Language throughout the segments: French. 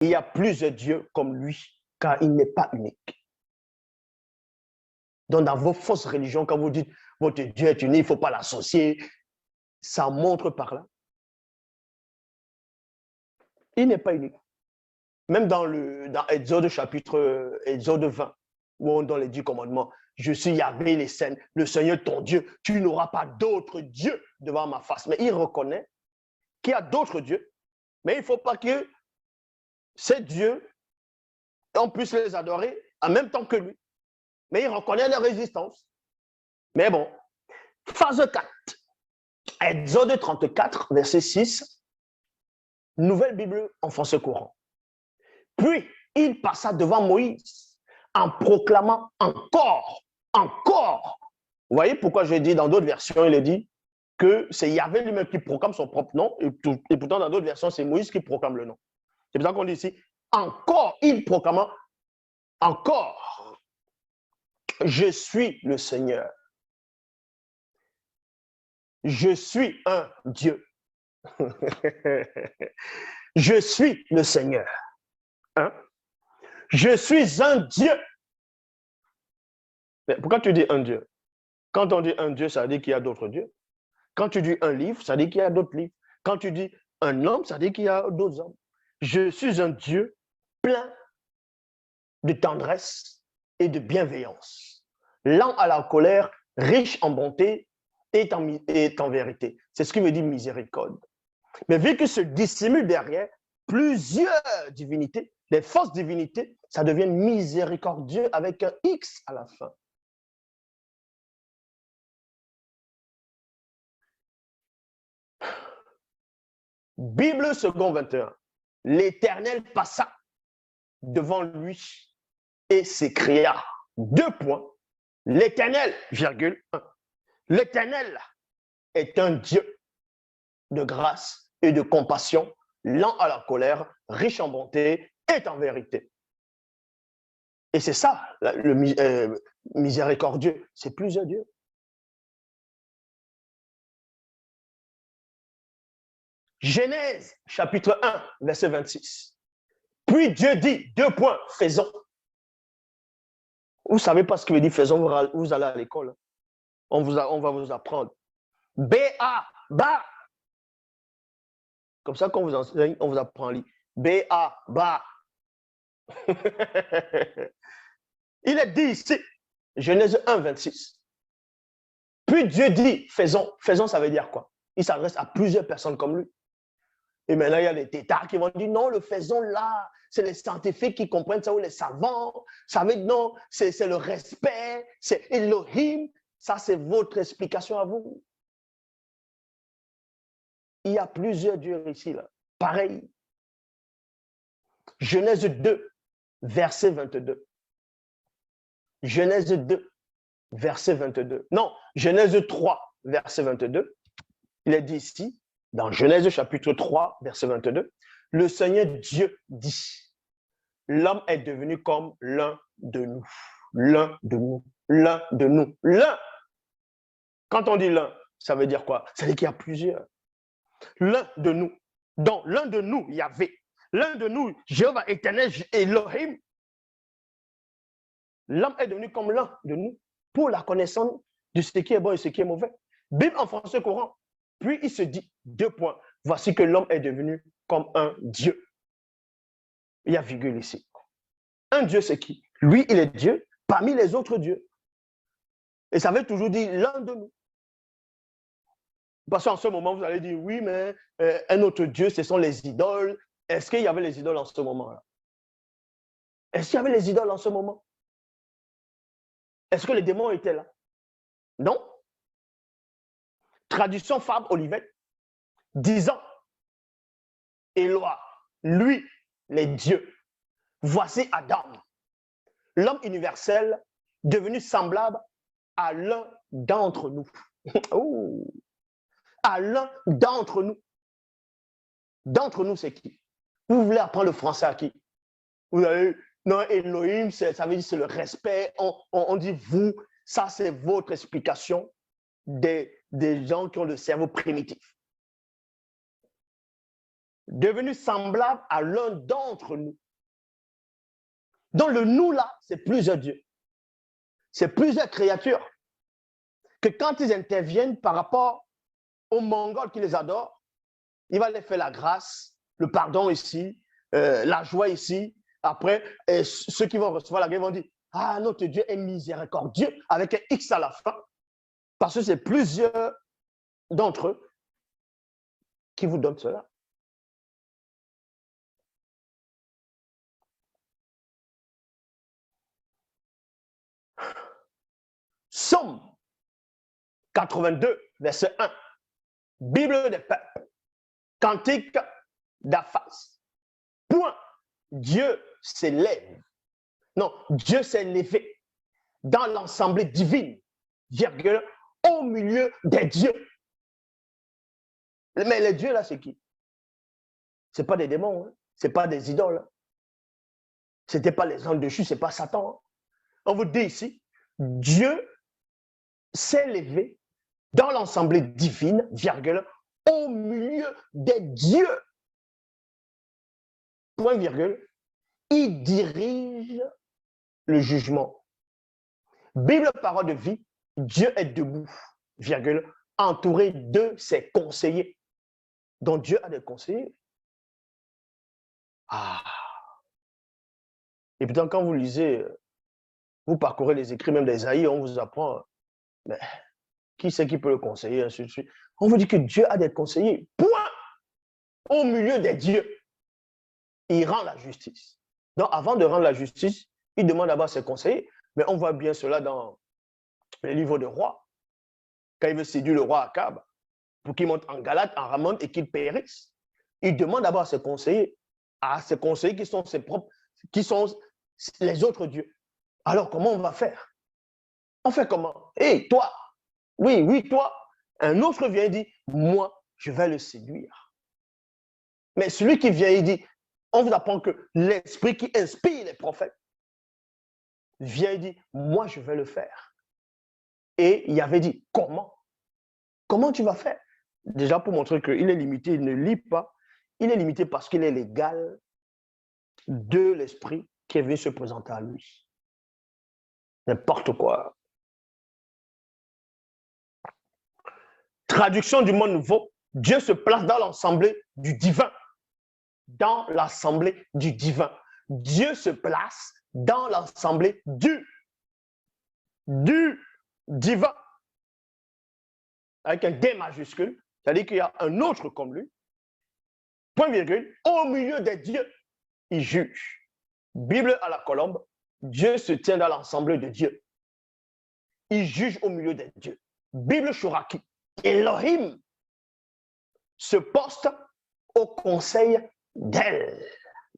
Il y a plusieurs dieux comme lui, car il n'est pas unique. Donc, dans vos fausses religions, quand vous dites votre Dieu est unique, il ne faut pas l'associer, ça montre par là. Il n'est pas unique. Même dans Exode chapitre Exode 20, où on donne les 10 commandements, je suis Yahvé les scènes, le Seigneur ton Dieu, tu n'auras pas d'autres dieux devant ma face. Mais il reconnaît qu'il y a d'autres dieux, mais il ne faut pas que ces dieux, on puisse les adorer en même temps que lui. Mais il reconnaît leur résistance. Mais bon, phase 4, Exode 34, verset 6, Nouvelle Bible en français courant. Puis, il passa devant Moïse en proclamant encore. Vous voyez pourquoi je dis dans d'autres versions, il est dit que c'est Yahvé lui-même qui proclame son propre nom, et pourtant dans d'autres versions, c'est Moïse qui proclame le nom. C'est pour ça qu'on dit ici, encore, il proclamant, encore, je suis le Seigneur. Je suis un Dieu. Je suis le Seigneur. Hein? Je suis un Dieu. Mais pourquoi tu dis un Dieu? Quand on dit un Dieu, ça veut dire qu'il y a d'autres dieux. Quand tu dis un livre, ça veut dire qu'il y a d'autres livres. Quand tu dis un homme, ça veut dire qu'il y a d'autres hommes. Je suis un Dieu plein de tendresse et de bienveillance, lent à la colère, riche en bonté et en vérité. C'est ce qui veut dire miséricorde. Mais vu qu'il se dissimule derrière plusieurs divinités, les fausses divinités, ça devient miséricordieux avec un X à la fin. Bible second 21. L'Éternel passa devant lui et s'écria, 2 points, l'Éternel, virgule 1. L'Éternel est un Dieu de grâce et de compassion, lent à la colère, riche en bonté et en vérité. Et c'est ça, le miséricordieux, c'est plusieurs dieux. Genèse, chapitre 1, verset 26. Puis Dieu dit, 2 points, faisons. Vous ne savez pas ce que veut dire faisons, vous allez à l'école. On va vous apprendre. B-A, ba. Comme ça, quand on vous enseigne, on vous apprend à lire. B-A, ba. Il est dit ici, Genèse 1, 26. Puis Dieu dit, faisons. Faisons, ça veut dire quoi? Il s'adresse à plusieurs personnes comme lui. Et maintenant, il y a les tétards qui vont dire, non, le faisons là, c'est les scientifiques qui comprennent ça, ou les savants. Ça veut dire, non, c'est le respect, c'est Elohim. Ça, c'est votre explication à vous. Il y a plusieurs dieux ici, là. Pareil. Genèse 2, verset 22. Genèse 2, verset 22. Non, Genèse 3, verset 22. Il est dit ici, dans Genèse chapitre 3, verset 22, le Seigneur Dieu dit, l'homme est devenu comme l'un de nous. L'un de nous. L'un de nous. L'un. Quand on dit l'un, ça veut dire quoi? Ça veut dire qu'il y a plusieurs. L'un de nous. Donc, l'un de nous, Yahvé. L'un de nous, Jéhovah éternel, Elohim. L'homme est devenu comme l'un de nous pour la connaissance de ce qui est bon et ce qui est mauvais. Bible en français courant. Puis il se dit, 2 points, voici que l'homme est devenu comme un Dieu. Il y a virgule ici. Un Dieu, c'est qui? Lui, il est Dieu parmi les autres dieux. Et ça veut toujours dire l'un de nous. Parce qu'en ce moment, vous allez dire, oui, mais un autre Dieu, ce sont les idoles. Est-ce qu'il y avait les idoles en ce moment-là? Est-ce qu'il y avait les idoles en ce moment? Est-ce que les démons étaient là? Non. Traduction Fabre Olivette, disant, Éloi, lui, les dieux, voici Adam, l'homme universel devenu semblable à l'un d'entre nous. À l'un d'entre nous. D'entre nous, c'est qui? Vous voulez apprendre le français à qui? Vous avez, non, Elohim, ça veut dire c'est le respect. On dit vous, ça c'est votre explication des gens qui ont le cerveau primitif. devenu semblable à l'un d'entre nous. Dans le nous là, c'est plusieurs dieux. C'est plusieurs créatures. Que quand ils interviennent par rapport aux Mongols qui les adorent, il va les faire la grâce, le pardon ici, la joie ici. Après, ceux qui vont recevoir la guerre vont dire, ah, notre Dieu est miséricordieux avec un X à la fin. Parce que c'est plusieurs d'entre eux qui vous donnent cela. Somme 82, verset 1. Bible des peuples. Cantique d'Aphas. Point. Dieu s'élève. Non, Dieu s'est élevé dans l'assemblée divine, virgule, au milieu des dieux. Mais les dieux là, c'est qui? Ce n'est pas des démons, hein? Ce n'est pas des idoles. Hein? Ce n'était pas les anges dessus, ce n'est pas Satan. Hein? On vous dit ici, Dieu s'est élevé dans l'assemblée divine, virgule, au milieu des dieux. Point virgule, il dirige le jugement. Bible, parole de vie, Dieu est debout, virgule, entouré de ses conseillers. Donc Dieu a des conseillers. Ah. Et pourtant, quand vous lisez, vous parcourez les écrits, même d'Ésaïe, on vous apprend, mais qui c'est qui peut le conseiller, ainsi de suite. On vous dit que Dieu a des conseillers. Point. Au milieu des dieux. Il rend la justice. Donc, avant de rendre la justice, il demande d'abord ses conseillers. Mais on voit bien cela dans les livres de rois. Quand il veut séduire le roi Akab, pour qu'il monte en Galate, en Ramon et qu'il périsse, il demande d'abord à ses conseillers qui sont ses propres, qui sont les autres dieux. Alors, comment on va faire? On fait comment? Hé, toi, oui, toi. Un autre vient et dit, moi, je vais le séduire. Mais celui qui vient et dit, on vous apprend que l'esprit qui inspire les prophètes vient et dit, moi, je vais le faire. Et il avait dit, comment? Comment tu vas faire? Déjà pour montrer qu'il est limité, il ne lit pas. Il est limité parce qu'il est l'égal de l'esprit qui est venu se présenter à lui. N'importe quoi. Traduction du monde nouveau, Dieu se place dans l'assemblée du divin. Dans l'assemblée du divin. Dieu se place dans l'assemblée du divin. Avec un D majuscule, c'est-à-dire qu'il y a un autre comme lui. Point virgule, au milieu des dieux, il juge. Bible à la colombe, Dieu se tient dans l'assemblée de Dieu. Il juge au milieu des dieux. Bible Shuraki, Elohim se poste au conseil d'elle.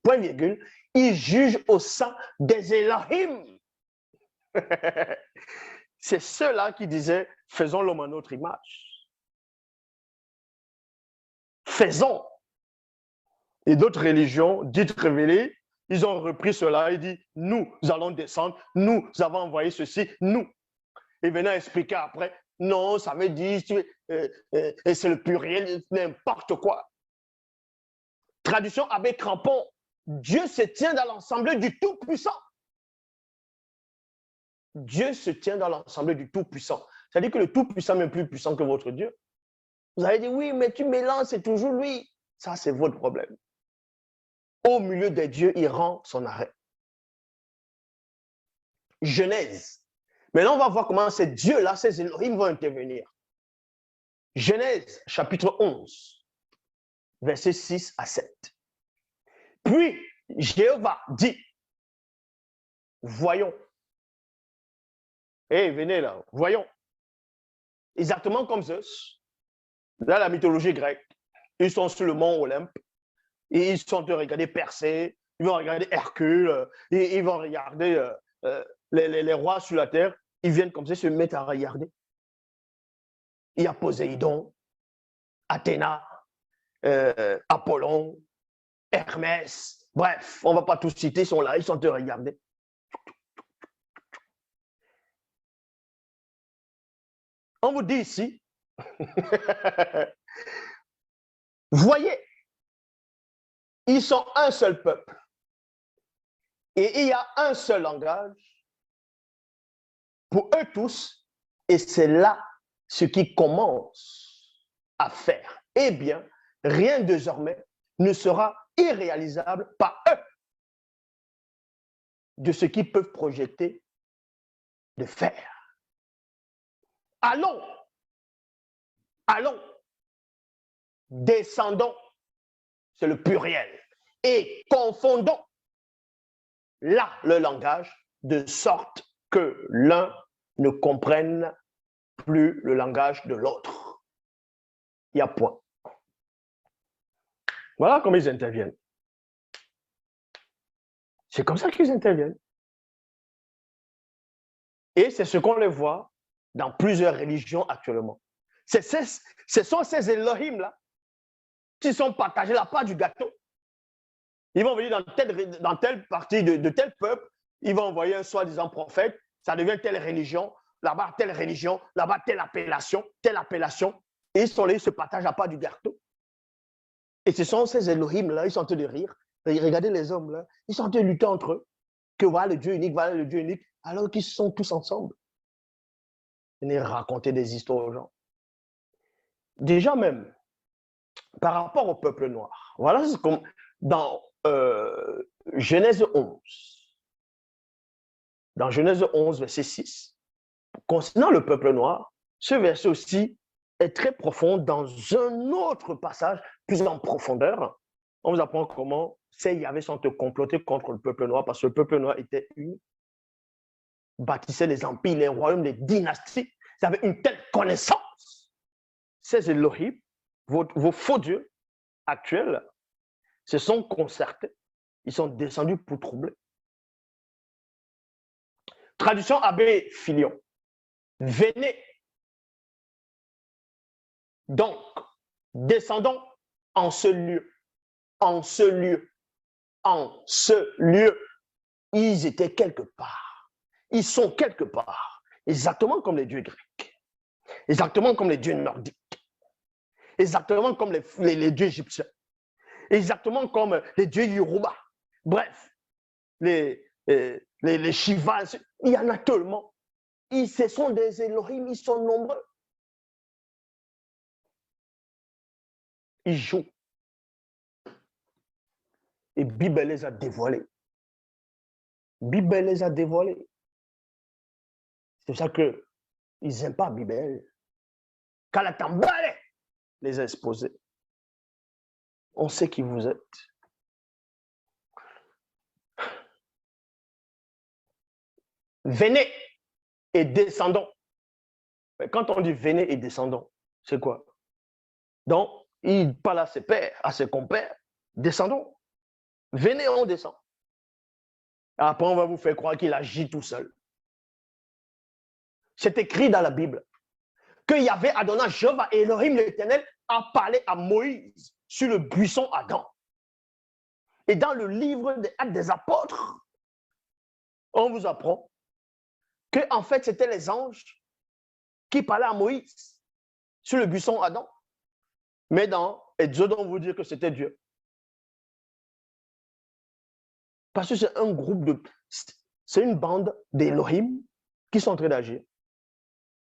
Point virgule, il juge au sein des Elohim. C'est ceux-là qui disaient, faisons l'homme à notre image. Faisons. Et d'autres religions, dites révélées, ils ont repris cela et dit, nous allons descendre, nous avons envoyé ceci, nous. Et venant expliquer après, non, ça veut dire, et c'est le pluriel, n'importe quoi. Traduction avec crampon, Dieu se tient dans l'ensemble du Tout-Puissant. Dieu se tient dans l'ensemble du Tout-Puissant. C'est-à-dire que le Tout-Puissant est plus puissant que votre Dieu. Vous allez dire, oui, mais tu mélanges, c'est toujours lui. Ça, c'est votre problème. Au milieu des dieux, il rend son arrêt. Genèse. Maintenant, on va voir comment ces dieux-là, ces Elohim vont intervenir. Genèse, chapitre 11, versets 6 à 7. Puis, Jéhovah dit, voyons. Hé, venez là, voyons. Exactement comme Zeus. Dans la mythologie grecque, ils sont sur le mont Olympe. Et ils sont de regarder Persée, ils vont regarder Hercule, et ils vont regarder les rois sur la terre. Ils viennent comme ça se mettre à regarder. Il y a Poséidon, Athéna, Apollon, Hermès. Bref, on ne va pas tous citer, ils sont là, ils sont de regarder. On vous dit ici, voyez, Ils sont un seul peuple. Et il y a un seul langage pour eux tous. Et c'est là ce qui commence à faire. Eh bien, rien désormais ne sera irréalisable par eux de ce qu'ils peuvent projeter de faire. Allons, descendons, c'est le pluriel, et confondons là le langage de sorte que l'un ne comprenne plus le langage de l'autre. Il y a point. Voilà comment ils interviennent. C'est comme ça qu'ils interviennent. Et c'est ce qu'on les voit dans plusieurs religions actuellement. Ce sont ces Elohim-là qui sont partagés la part du gâteau. Ils vont venir dans telle partie de tel peuple, ils vont envoyer un soi-disant prophète, ça devient telle religion, là-bas telle religion, là-bas telle appellation, et ils sont là, ils se partagent la part du gâteau. Et ce sont ces Elohim-là, ils sont en train de rire. Regardez les hommes là, ils sont en train de lutter entre eux. Que voilà le Dieu unique, alors qu'ils sont tous ensemble. Venez raconter des histoires aux gens. Déjà même, par rapport au peuple noir, voilà ce qu'on dans Genèse 11. Dans Genèse 11, verset 6. Concernant le peuple noir, ce verset aussi est très profond dans un autre passage, plus en profondeur. On vous apprend comment ces Yahvé sont complotés contre le peuple noir parce que le peuple noir était uni, bâtissait les empires, les royaumes, les dynasties. Ils avaient une telle connaissance. Ces Elohim, vos faux dieux actuels, se sont concertés. Ils sont descendus pour troubler. Traduction Abbé Filion. Venez. Donc, descendons en ce lieu. En ce lieu. En ce lieu. Ils étaient quelque part. Ils sont quelque part. Exactement comme les dieux grecs. Exactement comme les dieux nordiques. Exactement comme les dieux égyptiens. Exactement comme les dieux Yoruba. Bref, les Shivas, il y en a tellement. Ce sont des Elohim, ils sont nombreux. Ils jouent. Et Bible les a dévoilés. Bible les a dévoilés. C'est pour ça qu'ils n'aiment pas Bible. Quand la tambale les a exposés, on sait qui vous êtes. Venez et descendons. Quand on dit venez et descendons, c'est quoi? Donc, il parle à ses pères, à ses compères, descendons. Venez, on descend. Après, on va vous faire croire qu'il agit tout seul. C'est écrit dans la Bible que Yahvé Adonai, Jéhovah et Elohim l'Éternel a parlé à Moïse sur le buisson Adam. Et dans le livre des Actes des Apôtres, on vous apprend que en fait, c'était les anges qui parlaient à Moïse sur le buisson Adam. Mais dans Exode, on vous dit que c'était Dieu. Parce que c'est un groupe c'est une bande d'Elohim qui sont en train d'agir.